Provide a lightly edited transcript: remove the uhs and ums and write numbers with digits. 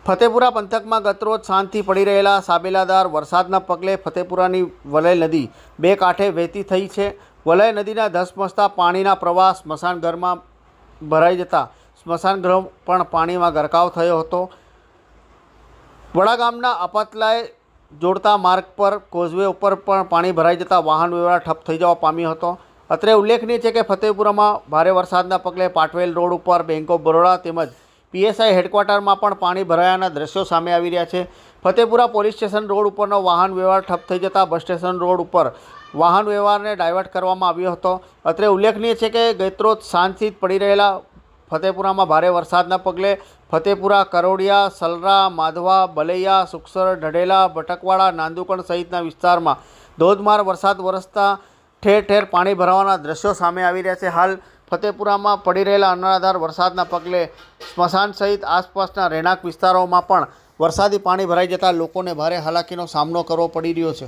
ફતેપુરા પંથકમાં ગતરોજ સાંજથી પડી રહેલા સાબેલાદાર વરસાદના પગલે ફતેપુરાની વલય નદી બે કાંઠે વહેતી થઈ છે। વલય નદીના ધસમસતા પાણીના પ્રવાહ સ્મશાનગૃહમાં ભરાઈ જતા સ્મશાનગૃહ પણ પાણીમાં ગરકાવ થયો હતો। વડા ગામના અપાતલાએ જોડતા માર્ગ પર કોઝવે ઉપર પણ પાણી ભરાઈ જતા વાહન વ્યવહાર ઠપ થઈ જવા પામ્યો હતો। અત્રે ઉલ્લેખનીય છે કે ફતેપુરામાં ભારે વરસાદના પગલે પાટવેલ રોડ ઉપર બેંક ઓફ બરોડા તેમજ પીએસઆઈ હેડક્વાર્ટરમાં પણ પાણી ભરાયાના દ્રશ્યો સામે આવી રહ્યા છે। ફતેપુરા પોલીસ સ્ટેશન રોડ ઉપરનો વાહન વ્યવહાર ઠપ થઈ જતા બસ સ્ટેશન રોડ ઉપર વાહન વ્યવહારને ડાયવર્ટ કરવામાં આવ્યો હતો। અત્રે ઉલ્લેખનીય છે કે ગતરોજ સાંજથી પડી રહેલા ફતેપુરામાં ભારે વરસાદના પગલે ફતેપુરા, કરોડિયા, સલરા, માધવા, બલૈયા, સુખસર, ઢઢેલા, ભટકવાડા, નાંદુકણ સહિતના વિસ્તારમાં ધોધમાર વરસાદ વરસતા ઠેર ઠેર પાણી ભરાવાના દ્રશ્યો સામે આવી રહ્યા છે। હાલ ફતેપુરામાં પડી રહેલા અનરાધાર વરસાદના પગલે સ્મશાન સહિત આસપાસના રહેણાંક વિસ્તારોમાં પણ વરસાદી પાણી ભરાઈ જતા લોકોને ભારે હાલાકીનો સામનો કરવો પડી રહ્યો છે।